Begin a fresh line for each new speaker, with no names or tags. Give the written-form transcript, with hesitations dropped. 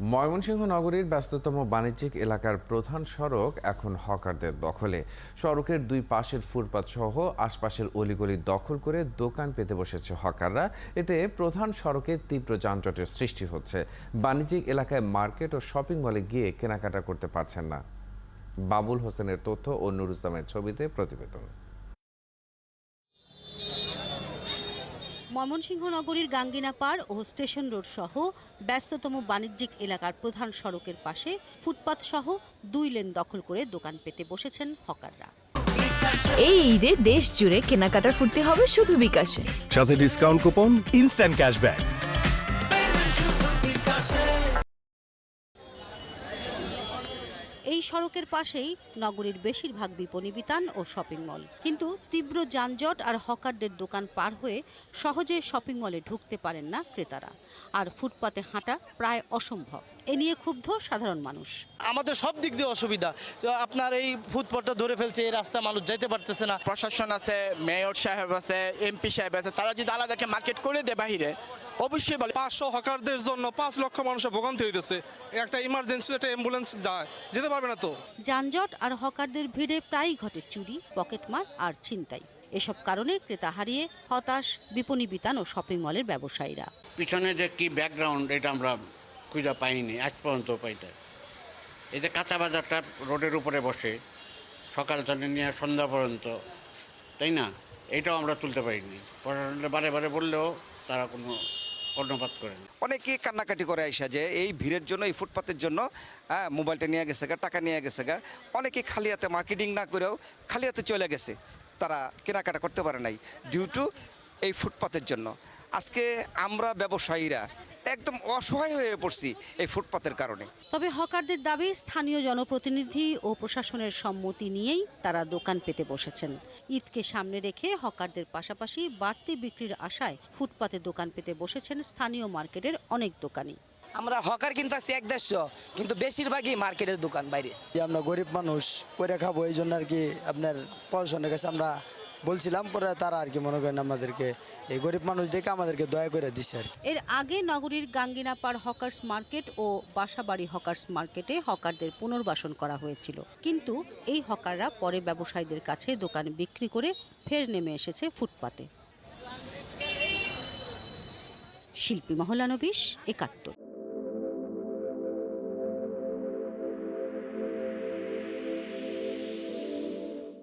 ময়মনসিংহ নগরীর ব্যস্ততম বাণিজ্যিক এলাকার প্রধান সড়ক এখন হকারদের দখলে। সড়কের দুই পাশের ফুটপাত সহ আশপাশের অলিগলি দখল করে দোকান পেতে বসেছে হকাররা। এতে প্রধান সড়কে তীব্র যানজটের সৃষ্টি হচ্ছে। বাণিজ্যিক এলাকায় মার্কেট ও শপিং মলে গিয়ে কেনাকাটা করতে পারছেন না। বাবুল হোসেনের তথ্য ও নুরুজ্জামের ছবিতে প্রতিবেদন।
ময়মনসিংহ নগরীর গাঙ্গিনা পাড় ও স্টেশন রোড সহ ব্যস্ততম বাণিজ্যিক এলাকার প্রধান সড়কের পাশে ফুটপাত সহ 2 লেন দখল করে দোকান পেতে বসেছেন হকাররা।
এই ঈদে দেশ জুড়ে কেনাকাটার ফুর্তি হবে শুধু বিকাশে,
সাথে ডিসকাউন্ট কুপন, ইনস্ট্যান্ট ক্যাশব্যাক।
এই সড়কের পাশেই নগরীর বেশিরভাগ বিপণী বিতান ও শপিং মল, কিন্তু তীব্র যানজট আর হকারদের দোকান পার হয়ে সহজে শপিং মলে ঢুকতে পারেন না ক্রেতারা, আর ফুটপাতে হাঁটা প্রায় অসম্ভব। এ নিয়ে ক্ষুব্ধ সাধারণ মানুষ।
আমাদের সব দিক দিয়ে অসুবিধা, আপনার এই ফুটপাতটা ধরে ফেলছে, এই রাস্তা মানুষ যাইতে পারতেছে না।
প্রশাসন আছে, মেয়র সাহেব আছে, এমপি সাহেব আছে, তারা যদি আলাদাকে মার্কেট করে দেয় বাহিরে, অবশ্যই বলে
500 হকারদের জন্য 5 লক্ষ মানুষের ভোগান্তি হইতেছে। একটা ইমার্জেন্সি একটা অ্যাম্বুলেন্স যায়, যেতে পারবে না তো।
যানজট আর হকারদের ভিড়ে প্রায়ই ঘটে চুরি, পকেটমার আর ছিনতাই। এসব কারণে ক্রেতা হারিয়ে হতাশ বিপণী বিতান ও শপিং মলের ব্যবসায়ীরা।
পিছনে যে কি ব্যাকগ্রাউন্ড, এটা আমরা খুঁজে পাইনি, আজ পর্যন্ত পাইতে। এই যে কাঁচা বাজারটা রোডের উপরে বসে সকাল থেকে নিয়ে সন্ধ্যা পর্যন্ত, তাই না, এইটাও আমরা তুলতে পারিনি। প্রশাসনকে বারে বারে বললেও তারা কোনো কর্ণপাত করে না।
অনেকেই কান্নাকাটি করে আইসা যে এই ভিড়ের জন্য, এই ফুটপাতের জন্য মোবাইলটা নিয়ে গেছে গা, টাকা নিয়ে গেছে গা। অনেকেই খালি হাতে মার্কেটিং না করেও খালি হাতে চলে গেছে, তারা কেনাকাটা করতে পারে নাই ডিউ টু এই ফুটপাতের জন্য। আজকে আমরা ব্যবসায়ীরা একদম অসহায় হয়ে পড়ছি এই ফুটপাতের কারণে।
তবে হকারদের দাবি, স্থানীয় জনপ্রতিনিধি ও প্রশাসনের সম্মতি নিয়েই তারা দোকান পেতে বসেছেন। ঈদকে সামনে রেখে হকারদের পাশাপাশি বাড়তি বিক্রির আশায় ফুটপাতে দোকান পেতে বসেছেন স্থানীয় মার্কেটের অনেক দোকানি।
আমরা হকার কিন্তু আছি 1-150, কিন্তু বেশিরভাগই মার্কেটের দোকান বাইরে।
আমরা গরিব মানুষ করে খাবো, এই জন্য আর কি আপনার প্রশাসনের কাছে আমরা বলছিলাম, পরে তারা আর কি মনে করেন আমাদেরকে এই গরিব মানুষ দেখে আমাদেরকে দয়া করে দিচ্ছে আর কি।
এর আগে নগরীর গাঙ্গিনাপাড় হকার্স মার্কেট ও বাসাবাড়ি হকার্স মার্কেটে হকারদের পুনর্বাসন করা হয়েছিল, কিন্তু এই হকাররা পরে ব্যবসায়ীদের কাছে দোকান বিক্রি করে ফের নেমে এসেছে ফুটপাতে। শিল্পী মহলানবিশ, ৭১।